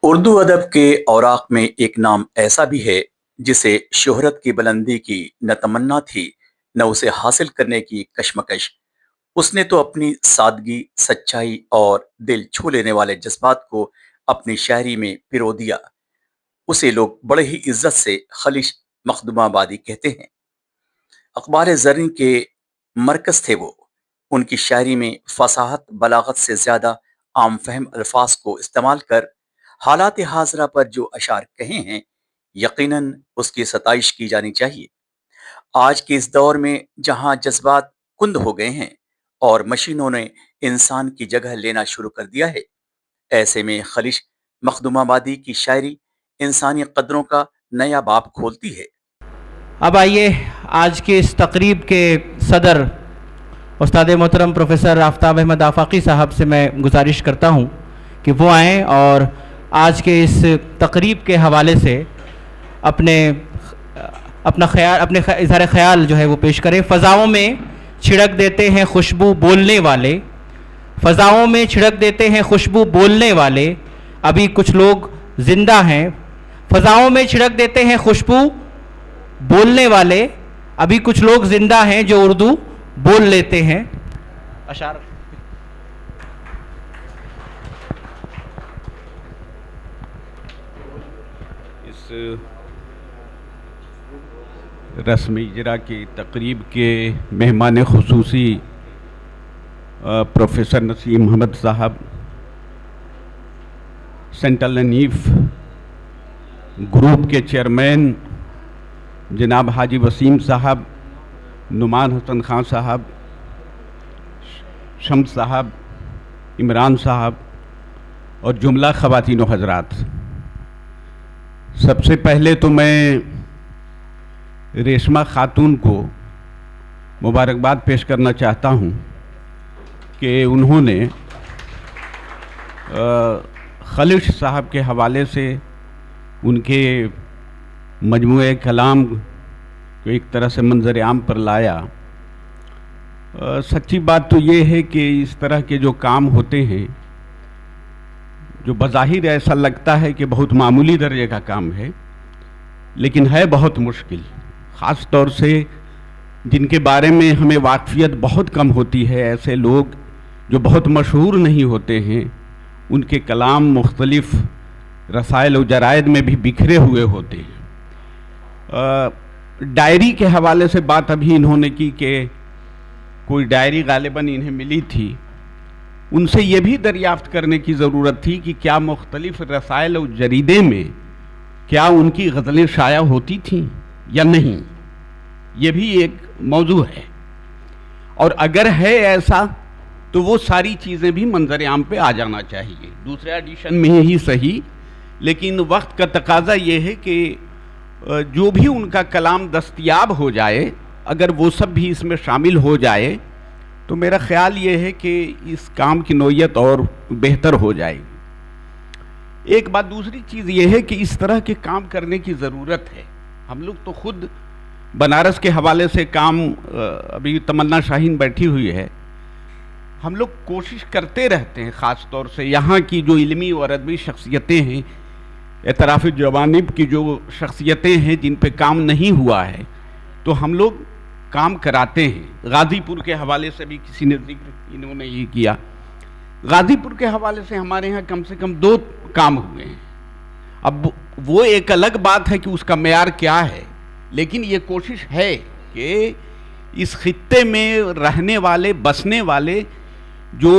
اردو ادب کے اوراق میں ایک نام ایسا بھی ہے جسے شہرت کی بلندی کی نہ تمنا تھی نہ اسے حاصل کرنے کی کشمکش۔ اس نے تو اپنی سادگی، سچائی اور دل چھو لینے والے جذبات کو اپنی شاعری میں پرو دیا۔ اسے لوگ بڑے ہی عزت سے خلش مخدوم آبادی کہتے ہیں۔ اخبار زرین کے مرکز تھے وہ۔ ان کی شاعری میں فصاحت، بلاغت سے زیادہ عام فہم الفاظ کو استعمال کر حالات حاضرہ پر جو اشعار کہے ہیں، یقیناً اس کی ستائش کی جانی چاہیے۔ آج کے اس دور میں جہاں جذبات کند ہو گئے ہیں اور مشینوں نے انسان کی جگہ لینا شروع کر دیا ہے، ایسے میں خلش مخدوم آبادی کی شاعری انسانی قدروں کا نیا باب کھولتی ہے۔ اب آئیے آج کے اس تقریب کے صدر استاد محترم پروفیسر آفتاب احمد آفاقی صاحب سے میں گزارش کرتا ہوں کہ وہ آئیں اور آج کے اس تقریب کے حوالے سے اپنا اظہار خیال جو ہے وہ پیش کریں۔ فضاؤں میں چھڑک دیتے ہیں خوشبو بولنے والے، فضاؤں میں چھڑک دیتے ہیں خوشبو بولنے والے، ابھی کچھ لوگ زندہ ہیں۔ فضاؤں میں چھڑک دیتے ہیں خوشبو بولنے والے، ابھی کچھ لوگ زندہ ہیں جو اردو بول لیتے ہیں۔ اشعار اس رسمی اجرا کی تقریب کے مہمان خصوصی پروفیسر نسیم محمد صاحب، سینٹرل نیف گروپ کے چیئرمین جناب حاجی وسیم صاحب، نعمان حسن خان صاحب، شمس صاحب، عمران صاحب اور جملہ خواتین و حضرات، سب سے پہلے تو میں ریشمہ خاتون کو مبارکباد پیش کرنا چاہتا ہوں کہ انہوں نے خلش صاحب کے حوالے سے ان کے مجموعہ کلام کو ایک طرح سے منظر عام پر لایا۔ سچی بات تو یہ ہے کہ اس طرح کے جو کام ہوتے ہیں، جو بظاہر ایسا لگتا ہے کہ بہت معمولی درجے کا کام ہے، لیکن ہے بہت مشکل، خاص طور سے جن کے بارے میں ہمیں واقفیت بہت کم ہوتی ہے۔ ایسے لوگ جو بہت مشہور نہیں ہوتے ہیں، ان کے کلام مختلف رسائل و جرائد میں بھی بکھرے ہوئے ہوتے ہیں۔ ڈائری کے حوالے سے بات ابھی انہوں نے کی کہ کوئی ڈائری غالباً انہیں ملی تھی۔ ان سے یہ بھی دریافت کرنے کی ضرورت تھی کہ کیا مختلف رسائل و جریدے میں کیا ان کی غزلیں شائع ہوتی تھیں یا نہیں، یہ بھی ایک موضوع ہے، اور اگر ہے ایسا تو وہ ساری چیزیں بھی منظر عام پہ آ جانا چاہیے، دوسرے ایڈیشن میں ہی صحیح، لیکن وقت کا تقاضا یہ ہے کہ جو بھی ان کا کلام دستیاب ہو جائے، اگر وہ سب بھی اس میں شامل ہو جائے تو میرا خیال یہ ہے کہ اس کام کی نوعیت اور بہتر ہو جائے گی۔ ایک بات، دوسری چیز یہ ہے کہ اس طرح کے کام کرنے کی ضرورت ہے۔ ہم لوگ تو خود بنارس کے حوالے سے کام، ابھی تمنا شاہین بیٹھی ہوئی ہے، ہم لوگ کوشش کرتے رہتے ہیں، خاص طور سے یہاں کی جو علمی اور ادبی شخصیتیں ہیں، اعتراف جوانب کی جو شخصیتیں ہیں جن پہ کام نہیں ہوا ہے، تو ہم لوگ کام کراتے ہیں۔ غازی پور کے حوالے سے بھی کسی نے ذکر انہوں نے یہ کیا، غازی پور کے حوالے سے ہمارے ہاں کم سے کم 2 کام ہوئے ہیں۔ اب وہ ایک الگ بات ہے کہ اس کا معیار کیا ہے، لیکن یہ کوشش ہے کہ اس خطے میں رہنے والے، بسنے والے جو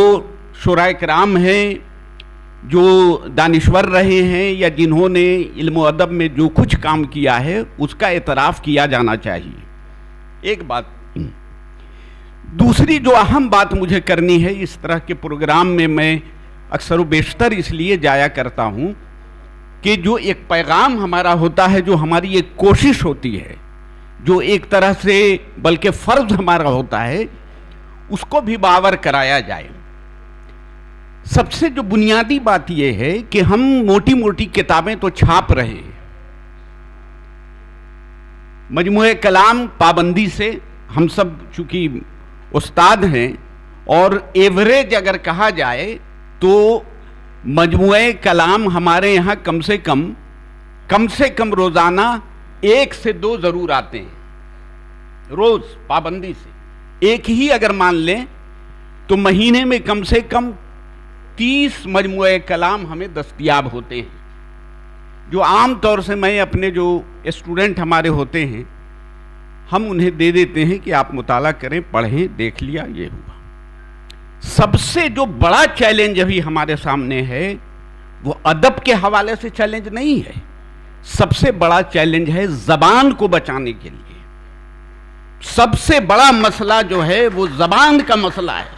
شعراء کرام ہیں، جو دانشور رہے ہیں یا جنہوں نے علم و ادب میں جو کچھ کام کیا ہے، اس کا اعتراف کیا جانا چاہیے، ایک بات۔ دوسری جو اہم بات مجھے کرنی ہے، اس طرح کے پروگرام میں میں اکثر و بیشتر اس لیے جایا کرتا ہوں کہ جو ایک پیغام ہمارا ہوتا ہے، جو ہماری ایک کوشش ہوتی ہے، جو ایک طرح سے بلکہ فرض ہمارا ہوتا ہے، اس کو بھی باور کرایا جائے۔ سب سے جو بنیادی بات یہ ہے کہ ہم موٹی موٹی کتابیں تو چھاپ رہے ہیں، مجموعہ کلام پابندی سے ہم سب چونکہ استاد ہیں، اور ایوریج اگر کہا جائے تو مجموعہ کلام ہمارے یہاں کم سے کم روزانہ 1 سے 2 ضرور آتے ہیں، روز پابندی سے۔ ایک ہی اگر مان لیں تو مہینے میں کم سے کم 30 مجموعہ کلام ہمیں دستیاب ہوتے ہیں، جو عام طور سے میں اپنے جو اسٹوڈنٹ ہمارے ہوتے ہیں ہم انہیں دے دیتے ہیں کہ آپ مطالعہ کریں، پڑھیں، دیکھ لیا، یہ ہوا۔ سب سے جو بڑا چیلنج ابھی ہمارے سامنے ہے وہ ادب کے حوالے سے چیلنج نہیں ہے، سب سے بڑا چیلنج ہے زبان کو بچانے کے لیے۔ سب سے بڑا مسئلہ جو ہے وہ زبان کا مسئلہ ہے۔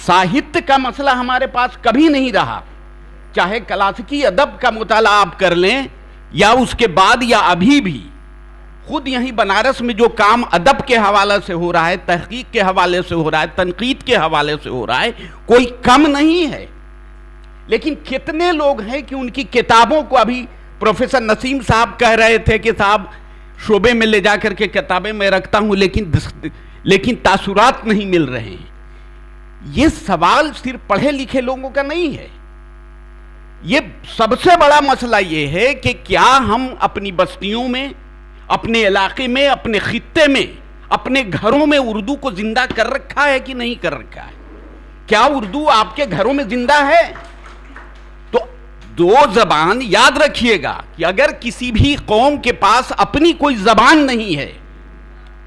ساہتیہ کا مسئلہ ہمارے پاس کبھی نہیں رہا، چاہے کلاسیکی ادب کا مطالعہ آپ کر لیں یا اس کے بعد یا ابھی بھی خود یہیں بنارس میں جو کام ادب کے حوالے سے ہو رہا ہے، تحقیق کے حوالے سے ہو رہا ہے، تنقید کے حوالے سے ہو رہا ہے، کوئی کم نہیں ہے۔ لیکن کتنے لوگ ہیں کہ ان کی کتابوں کو، ابھی پروفیسر نسیم صاحب کہہ رہے تھے کہ صاحب شعبے میں لے جا کر کے کتابیں میں رکھتا ہوں لیکن تاثرات نہیں مل رہے ہیں۔ یہ سوال صرف پڑھے لکھے لوگوں کا نہیں ہے، یہ سب سے بڑا مسئلہ یہ ہے کہ کیا ہم اپنی بستیوں میں، اپنے علاقے میں، اپنے خطے میں، اپنے گھروں میں اردو کو زندہ کر رکھا ہے کہ نہیں کر رکھا ہے؟ کیا اردو آپ کے گھروں میں زندہ ہے؟ تو 2 زبان یاد رکھیے گا کہ اگر کسی بھی قوم کے پاس اپنی کوئی زبان نہیں ہے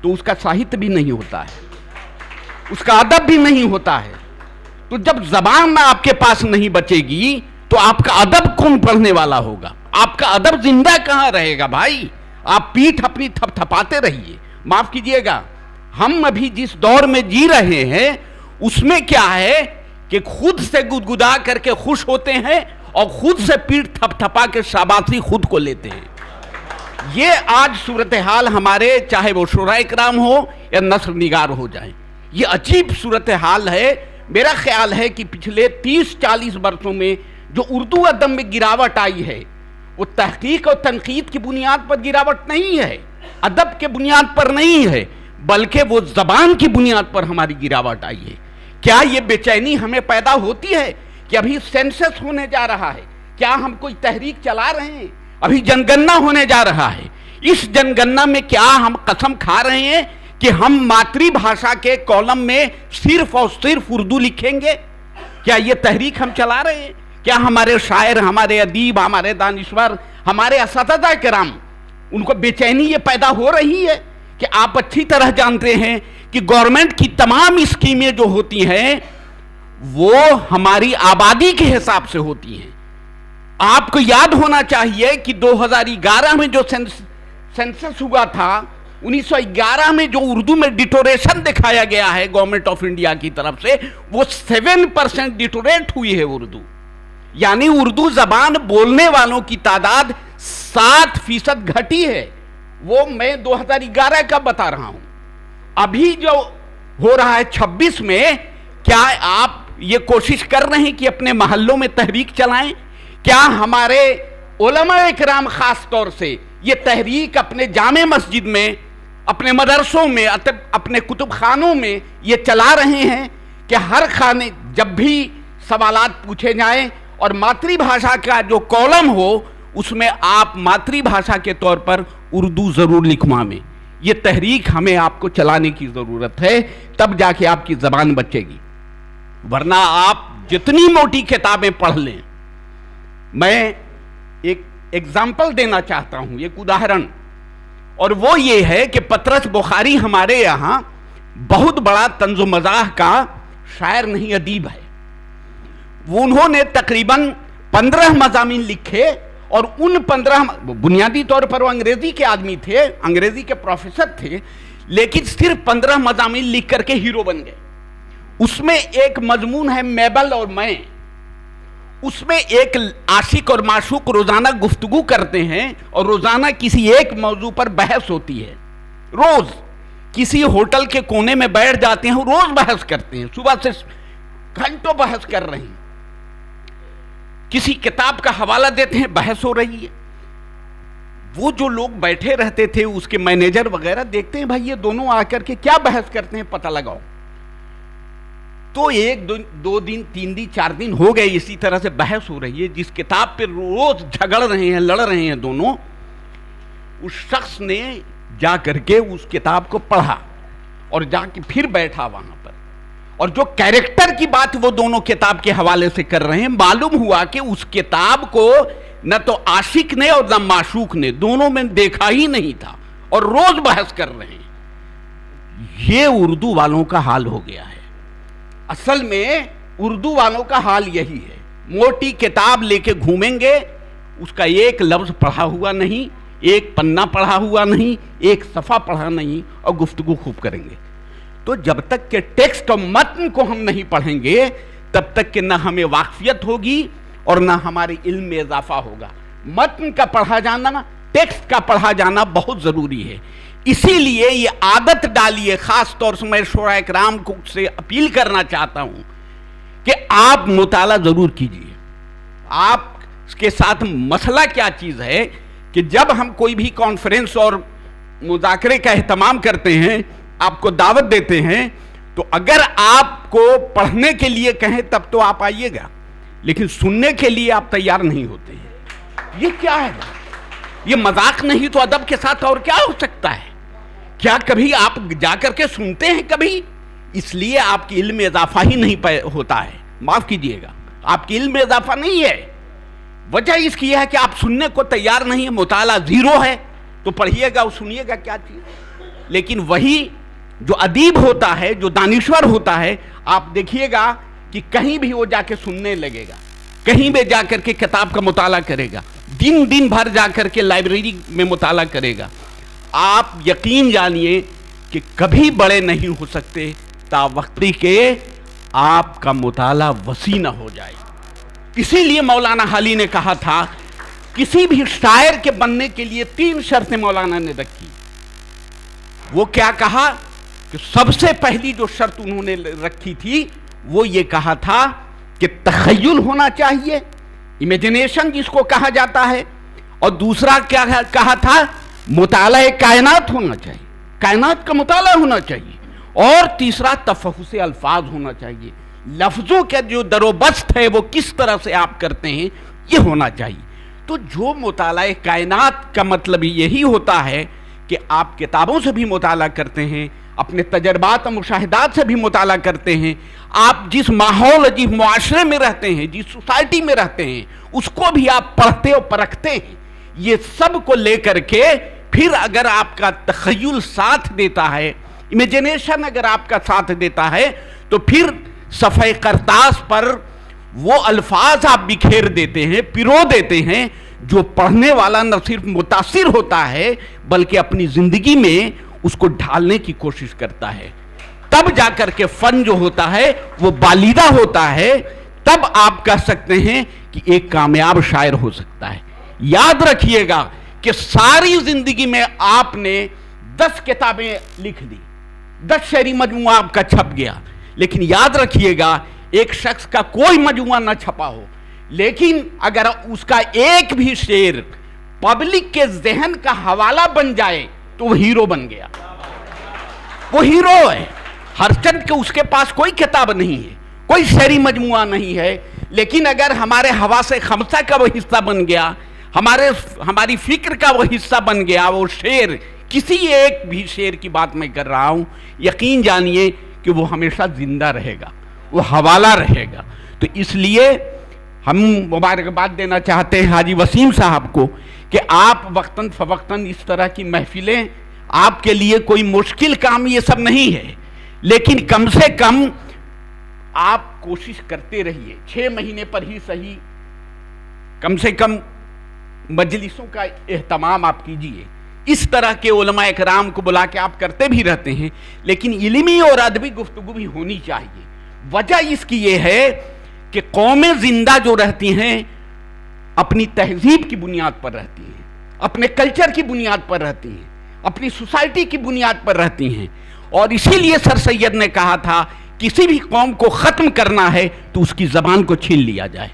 تو اس کا ساہتیہ بھی نہیں ہوتا ہے، اس کا ادب بھی نہیں ہوتا ہے۔ تو جب زبان آپ کے پاس نہیں بچے گی تو آپ کا ادب کون پڑھنے والا ہوگا؟ آپ کا ادب زندہ کہاں رہے گا بھائی؟ آپ پیٹھ اپنی تھپ تھپاتے رہیے۔ معاف کیجئے گا، ہم ابھی جس دور میں جی رہے ہیں اس میں کیا ہے کہ خود سے گدگدا کر کے خوش ہوتے ہیں اور خود سے پیٹھ تھپ تھپا کے شاباشی خود کو لیتے ہیں۔ یہ آج صورتحال ہمارے، چاہے وہ شعراء کرام ہو یا نثر نگار ہو جائیں، یہ عجیب صورتحال ہے۔ میرا خیال ہے کہ پچھلے 30-40 برسوں میں جو اردو ادب میں گراوٹ آئی ہے وہ تحقیق اور تنقید کی بنیاد پر گراوٹ نہیں ہے، ادب کے بنیاد پر نہیں ہے، بلکہ وہ زبان کی بنیاد پر ہماری گراوٹ آئی ہے۔ کیا یہ بے چینی ہمیں پیدا ہوتی ہے کہ ابھی سینسس ہونے جا رہا ہے؟ کیا ہم کوئی تحریک چلا رہے ہیں؟ ابھی جنگننا ہونے جا رہا ہے، اس جنگننا میں کیا ہم قسم کھا رہے ہیں کہ ہم ماتری بھاشا کے کالم میں صرف اور صرف اردو لکھیں گے؟ کیا یہ تحریک ہم چلا رہے ہیں؟ کیا ہمارے شاعر، ہمارے ادیب، ہمارے دانشور، ہمارے اساتذہ کرام، ان کو بے چینی یہ پیدا ہو رہی ہے کہ آپ اچھی طرح جانتے ہیں کہ گورنمنٹ کی تمام اسکیمیں جو ہوتی ہیں وہ ہماری آبادی کے حساب سے ہوتی ہیں۔ آپ کو یاد ہونا چاہیے کہ 2011 میں جو سینسس ہوا تھا، 1911 میں جو اردو میں ڈیٹوریشن دکھایا گیا ہے گورنمنٹ آف انڈیا کی طرف سے، وہ 7% ڈیٹوریٹ ہوئی ہے اردو، یعنی اردو زبان بولنے والوں کی تعداد 7% گھٹی ہے۔ وہ میں 2011 کا بتا رہا ہوں۔ ابھی جو ہو رہا ہے 26 میں، کیا آپ یہ کوشش کر رہے ہیں کہ اپنے محلوں میں تحریک چلائیں؟ کیا ہمارے علماء اکرام خاص طور سے یہ تحریک اپنے جامع مسجد میں، اپنے مدرسوں میں، اپنے کتب خانوں میں یہ چلا رہے ہیں کہ ہر خانے جب بھی سوالات پوچھے جائیں اور ماتری بھاشا کا جو کالم ہو اس میں آپ ماتری بھاشا کے طور پر اردو ضرور لکھوائیں؟ یہ تحریک ہمیں آپ کو چلانے کی ضرورت ہے، تب جا کے آپ کی زبان بچے گی، ورنہ آپ جتنی موٹی کتابیں پڑھ لیں۔ میں ایک ایگزامپل دینا چاہتا ہوں، ایک اداہرن، اور وہ یہ ہے کہ پطرس بخاری ہمارے یہاں بہت بڑا طنز و مزاح کا شاعر نہیں، ادیب ہے۔ انہوں نے تقریباً 15 مضامین لکھے، اور ان 15 بنیادی طور پر وہ انگریزی کے آدمی تھے، انگریزی کے پروفیسر تھے، لیکن صرف 15 مضامین لکھ کر کے ہیرو بن گئے۔ اس میں ایک مضمون ہے میبل اور میں، اس میں ایک عاشق اور معشوق روزانہ گفتگو کرتے ہیں اور روزانہ کسی ایک موضوع پر بحث ہوتی ہے، روز کسی ہوٹل کے کونے میں بیٹھ جاتے ہیں، روز بحث کرتے ہیں، صبح سے گھنٹوں بحث کر رہے ہیں، کسی کتاب کا حوالہ دیتے ہیں، بحث ہو رہی ہے۔ وہ جو لوگ بیٹھے رہتے تھے اس کے مینیجر وغیرہ دیکھتے ہیں بھائی یہ دونوں آ کر کے کیا بحث کرتے ہیں، پتہ لگاؤ۔ تو ایک دو دن 3 دن 4 دن ہو گئے اسی طرح سے بحث ہو رہی ہے. جس کتاب پہ روز جھگڑ رہے ہیں، لڑ رہے ہیں دونوں، اس شخص نے جا کر کے اس کتاب کو پڑھا اور جا کے پھر بیٹھا وہاں پر، اور جو کیریکٹر کی بات وہ دونوں کتاب کے حوالے سے کر رہے ہیں، معلوم ہوا کہ اس کتاب کو نہ تو عاشق نے اور نہ معشوق نے، دونوں میں دیکھا ہی نہیں تھا، اور روز بحث کر رہے ہیں. یہ اردو والوں کا حال ہو گیا ہے. اصل میں اردو والوں کا حال یہی ہے. موٹی کتاب لے کے گھومیں گے، اس کا ایک لفظ پڑھا ہوا نہیں، ایک پنہ پڑھا ہوا نہیں، ایک صفحہ پڑھا نہیں، اور گفتگو خوب کریں گے. تو جب تک کہ ٹیکسٹ اور متن کو ہم نہیں پڑھیں گے تب تک کہ نہ ہمیں واقفیت ہوگی اور نہ ہمارے علم میں اضافہ ہوگا. متن کا پڑھا جانا، ٹیکسٹ کا پڑھا جانا بہت ضروری ہے. اسی لیے یہ عادت ڈالیے. خاص طور سے میں شورا اکرام کو سے اپیل کرنا چاہتا ہوں کہ آپ مطالعہ ضرور کیجیے. آپ کے ساتھ مسئلہ کیا چیز ہے کہ جب ہم کوئی بھی کانفرنس اور مذاکرے کا اہتمام کرتے ہیں، آپ کو دعوت دیتے ہیں، تو اگر آپ کو پڑھنے کے لیے کہیں تب تو آپ آئیے گا، لیکن سننے کے لیے آپ تیار نہیں ہوتے ہیں. یہ کیا ہے؟ یہ مذاق نہیں تو ادب کے ساتھ اور کیا ہو سکتا ہے؟ کیا کبھی آپ جا کر کے سنتے ہیں کبھی؟ اس لیے آپ کی علم میں اضافہ ہی نہیں ہوتا ہے. معاف کیجئے گا، آپ کی علم میں اضافہ نہیں ہے. وجہ اس کی ہے کہ آپ سننے کو تیار نہیں ہیں. مطالعہ زیرو ہے تو پڑھیے گا اور سنیے گا کیا چیز. لیکن وہی جو ادیب ہوتا ہے، جو دانشور ہوتا ہے، آپ دیکھیے گا کہ کہیں بھی وہ جا کے سننے لگے گا، کہیں بھی جا کر کے کتاب کا مطالعہ کرے گا، دن بھر جا کر کے لائبریری میں مطالعہ کرے گا. آپ یقین جانیے کہ کبھی بڑے نہیں ہو سکتے تا وقتی کہ آپ کا مطالعہ وسیع نہ ہو جائے. اسی لیے مولانا حالی نے کہا تھا، کسی بھی شاعر کے بننے کے لیے 3 شرطیں مولانا نے رکھی. وہ کیا کہا کہ سب سے پہلی جو شرط انہوں نے رکھی تھی وہ یہ کہا تھا کہ تخیل ہونا چاہیے، امیجنیشن جس کو کہا جاتا ہے، اور دوسرا کیا کہا تھا؟ مطالعہ کائنات ہونا چاہیے، کائنات کا مطالعہ ہونا چاہیے، اور تیسرا تفحص الفاظ ہونا چاہیے. لفظوں کا جو در و بست ہے وہ کس طرح سے آپ کرتے ہیں یہ ہونا چاہیے. تو جو مطالعہ کائنات کا مطلب یہی ہوتا ہے کہ آپ کتابوں سے بھی مطالعہ کرتے ہیں، اپنے تجربات اور مشاہدات سے بھی مطالعہ کرتے ہیں، آپ جس ماحول جس معاشرے میں رہتے ہیں، جس سوسائٹی میں رہتے ہیں، اس کو بھی آپ پڑھتے اور پرکھتے ہیں. یہ سب کو لے کر کے پھر اگر آپ کا تخیل ساتھ دیتا ہے، امیجنیشن اگر آپ کا ساتھ دیتا ہے، تو پھر صفحہ کرتاس پر وہ الفاظ آپ بکھیر دیتے ہیں، پرو دیتے ہیں، جو پڑھنے والا نہ صرف متاثر ہوتا ہے بلکہ اپنی زندگی میں اس کو ڈھالنے کی کوشش کرتا ہے. تب جا کر کے فن جو ہوتا ہے وہ بالیدہ ہوتا ہے. تب آپ کہہ سکتے ہیں کہ ایک کامیاب شاعر ہو سکتا ہے. یاد رکھیے گا کہ ساری زندگی میں آپ نے 10 کتابیں لکھ دی، 10 شعری مجموعہ آپ کا چھپ گیا، لیکن یاد رکھیے گا ایک شخص کا کوئی مجموعہ نہ چھپا ہو، لیکن اگر اس کا ایک بھی شعر پبلک کے ذہن کا حوالہ بن جائے تو وہ ہیرو بن گیا. وہ ہیرو ہے. ہرچند کہ اس کے پاس کوئی کتاب نہیں ہے، کوئی شعری مجموعہ نہیں ہے، لیکن اگر ہمارے حواس خمسہ کا وہ حصہ بن گیا، ہماری فکر کا وہ حصہ بن گیا وہ شعر، کسی ایک بھی شعر کی بات میں کر رہا ہوں، یقین جانیے کہ وہ ہمیشہ زندہ رہے گا، وہ حوالہ رہے گا. تو اس لیے ہم مبارکباد دینا چاہتے ہیں حاجی وسیم صاحب کو کہ آپ وقتاً فوقتاً اس طرح کی محفلیں، آپ کے لیے کوئی مشکل کام یہ سب نہیں ہے، لیکن کم سے کم آپ کوشش کرتے رہیے. 6 مہینے پر ہی صحیح کم سے کم مجلسوں کا اہتمام آپ کیجئے. اس طرح کے علماء اکرام کو بلا کے آپ کرتے بھی رہتے ہیں، لیکن علمی اور ادبی گفتگو بھی ہونی چاہیے. وجہ اس کی یہ ہے کہ قومیں زندہ جو رہتی ہیں اپنی تہذیب کی بنیاد پر رہتی ہیں، اپنے کلچر کی بنیاد پر رہتی ہیں، اپنی سوسائٹی کی بنیاد پر رہتی ہیں. اور اسی لیے سر سید نے کہا تھا کسی بھی قوم کو ختم کرنا ہے تو اس کی زبان کو چھین لیا جائے.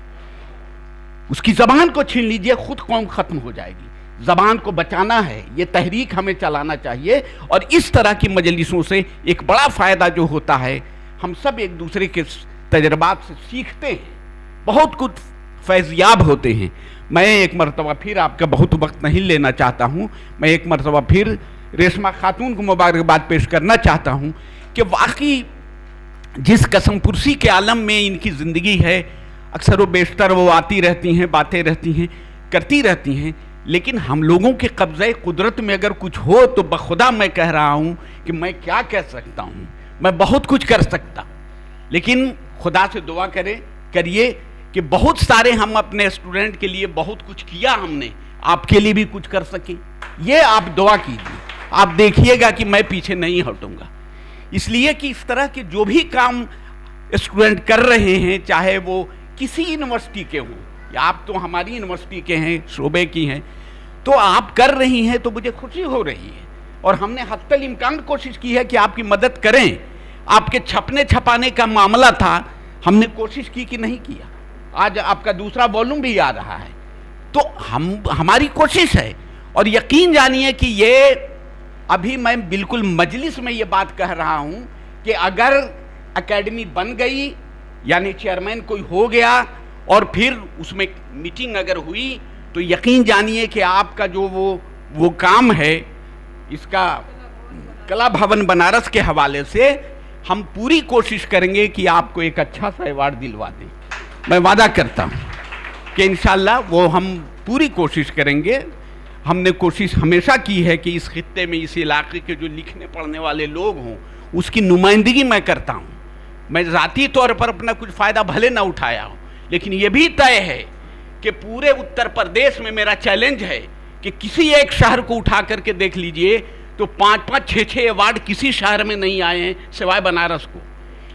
اس کی زبان کو چھین لیجئے، خود قوم ختم ہو جائے گی. زبان کو بچانا ہے، یہ تحریک ہمیں چلانا چاہیے. اور اس طرح کی مجلسوں سے ایک بڑا فائدہ جو ہوتا ہے، ہم سب ایک دوسرے کے تجربات سے سیکھتے ہیں, بہت کچھ فیضیاب ہوتے ہیں. میں ایک مرتبہ پھر آپ کا بہت وقت نہیں لینا چاہتا ہوں, میں ایک مرتبہ پھر ریشمہ خاتون کو مبارکباد پیش کرنا چاہتا ہوں کہ واقعی جس قسم پرسی کے عالم میں ان کی زندگی ہے, اکثر و بیشتر وہ آتی رہتی ہیں, باتیں رہتی ہیں, کرتی رہتی ہیں, لیکن ہم لوگوں کے قبضہ قدرت میں اگر کچھ ہو تو بخدا میں کہہ رہا ہوں کہ میں کیا کہہ سکتا ہوں. میں بہت کچھ کر سکتا, لیکن خدا سے دعا کریے کہ بہت سارے ہم اپنے اسٹوڈنٹ کے لیے بہت کچھ کیا, ہم نے آپ کے لیے بھی کچھ کر سکیں. یہ آپ دعا کیجیے, آپ دیکھیے گا کہ میں پیچھے نہیں ہٹوں گا. اس لیے کہ اس طرح کے جو بھی کام اسٹوڈنٹ کر رہے ہیں, چاہے وہ کسی یونیورسٹی کے ہوں, یا آپ تو ہماری یونیورسٹی کے ہیں, شعبے کی ہیں, تو آپ کر رہی ہیں تو مجھے خوشی ہو رہی ہے. اور ہم نے حتی الامکان کوشش کی ہے کہ آپ کی مدد کریں. آپ کے چھپنے چھپانے کا معاملہ تھا, ہم نے کوشش کی کہ نہیں کیا. آج آپ کا دوسرا والوم بھی آ رہا ہے, تو ہماری کوشش ہے. اور یقین جانیے کہ یہ ابھی میں بالکل مجلس میں یہ بات کہہ رہا ہوں کہ اگر اکیڈمی بن گئی, یعنی چیئرمین کوئی ہو گیا اور پھر اس میں میٹنگ اگر ہوئی, تو یقین جانیے کہ آپ کا جو وہ کام ہے, اس کا کلا بھون بنارس کے حوالے سے ہم پوری کوشش کریں گے کہ آپ کو ایک اچھا سا ایوارڈ دلوا دیں. میں وعدہ کرتا ہوں کہ انشاءاللہ وہ ہم پوری کوشش کریں گے. ہم نے کوشش ہمیشہ کی ہے کہ اس خطے میں, اس علاقے کے جو لکھنے پڑھنے والے لوگ ہوں, اس کی نمائندگی میں کرتا ہوں. میں ذاتی طور پر اپنا کچھ فائدہ بھلے نہ اٹھایا ہوں, لیکن یہ بھی طے ہے کہ پورے اتر پردیش میں میرا چیلنج ہے کہ کسی ایک شہر کو اٹھا کر کے دیکھ لیجئے تو 5-5, 6-6 ایوارڈ کسی شہر میں نہیں آئے ہیں سوائے بنارس کو.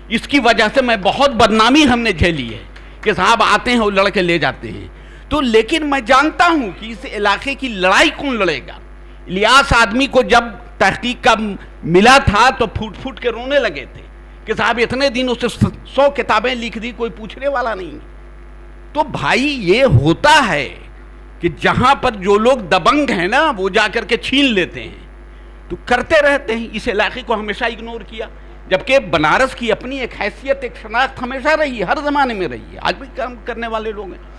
اس کی وجہ سے میں بہت بدنامی ہم نے جھیلی ہے کہ صاحب آتے ہیں اور لڑ کے لے جاتے ہیں. تو لیکن میں جانتا ہوں کہ اس علاقے کی لڑائی کون لڑے گا. الیاس آدمی کو جب تحقیق کا ملا تھا تو پھوٹ پھوٹ کے رونے لگے تھے کہ صاحب اتنے دن اسے 100 کتابیں لکھ دی, کوئی پوچھنے والا نہیں. تو بھائی یہ ہوتا ہے کہ جہاں پر جو لوگ دبنگ ہیں نا, وہ جا کر کے چھین لیتے ہیں, تو کرتے رہتے ہیں. اس علاقے کو ہمیشہ اگنور کیا, جبکہ بنارس کی اپنی ایک حیثیت, ایک شناخت ہمیشہ رہی ہے, ہر زمانے میں رہی ہے, آج بھی کام کرنے والے لوگ ہیں.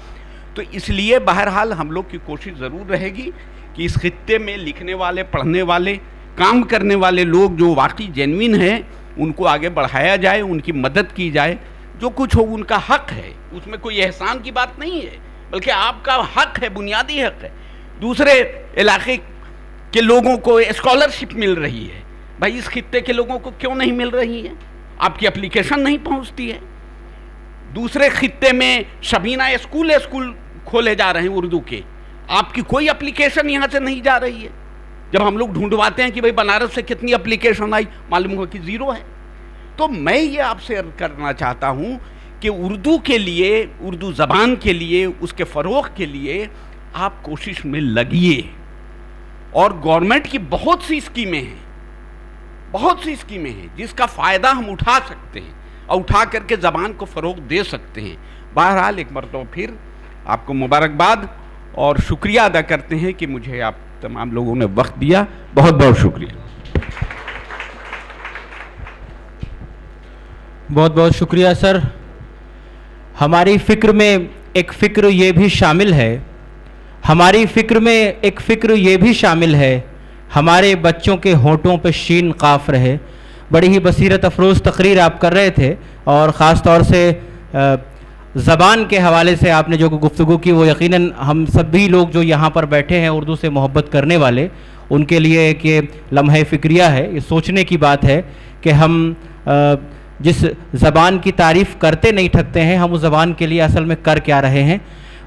تو اس لیے بہرحال ہم لوگ کی کوشش ضرور رہے گی کہ اس خطے میں لکھنے والے, پڑھنے والے, کام کرنے والے لوگ جو واقعی جینوین ہیں, ان کو آگے بڑھایا جائے, ان کی مدد کی جائے. جو کچھ ہو ان کا حق ہے, اس میں کوئی احسان کی بات نہیں ہے, بلکہ آپ کا حق ہے, بنیادی حق ہے. دوسرے علاقے کے لوگوں کو اسکالرشپ مل رہی ہے, بھائی اس خطے کے لوگوں کو کیوں نہیں مل رہی ہے؟ آپ کی اپلیکیشن نہیں پہنچتی ہے. دوسرے خطے میں شبینہ اسکول کھولے جا رہے ہیں اردو کے, آپ کی کوئی اپلیکیشن یہاں سے نہیں جا رہی ہے. جب ہم لوگ ڈھونڈواتے ہیں کہ بھائی بنارس سے کتنی اپلیکیشن آئی, معلوم ہوا کہ 0 ہے. تو میں یہ آپ سے عرض کرنا چاہتا ہوں کہ اردو کے لیے, اردو زبان کے لیے, اس کے فروغ کے لیے آپ کوشش میں لگیے. اور گورنمنٹ کی بہت سی اسکیمیں ہیں جس کا فائدہ ہم اٹھا سکتے ہیں اور اٹھا کر کے زبان کو فروغ دے سکتے ہیں. بہرحال ایک مرتبہ پھر آپ کو مبارکباد اور شکریہ ادا کرتے ہیں کہ مجھے آپ تمام لوگوں نے وقت دیا. بہت بہت شکریہ. بہت بہت شکریہ سر. ہماری فکر میں ایک فکر یہ بھی شامل ہے, ہمارے بچوں کے ہونٹوں پہ شین قاف رہے. بڑی ہی بصیرت افروز تقریر آپ کر رہے تھے, اور خاص طور سے زبان کے حوالے سے آپ نے جو گفتگو کی, وہ یقیناً ہم سبھی لوگ جو یہاں پر بیٹھے ہیں اردو سے محبت کرنے والے, ان کے لیے ایک یہ لمحہ فکریہ ہے. یہ سوچنے کی بات ہے کہ ہم جس زبان کی تعریف کرتے نہیں تھکتے ہیں, ہم اس زبان کے لیے اصل میں کر کیا رہے ہیں.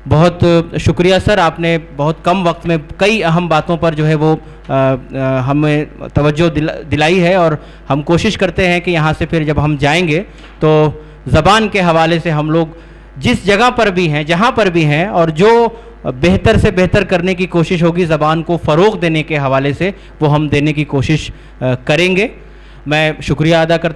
بہت شکریہ سر, آپ نے بہت کم وقت میں کئی اہم باتوں پر جو ہے وہ ہمیں توجہ دلائی ہے, اور ہم کوشش کرتے ہیں کہ یہاں سے پھر جب ہم جائیں گے تو زبان کے حوالے سے ہم لوگ جس جگہ پر بھی ہیں, جہاں پر بھی ہیں, اور جو بہتر سے بہتر کرنے کی کوشش ہوگی زبان کو فروغ دینے کے حوالے سے, وہ ہم دینے کی کوشش کریں گے. میں شکریہ ادا کرتا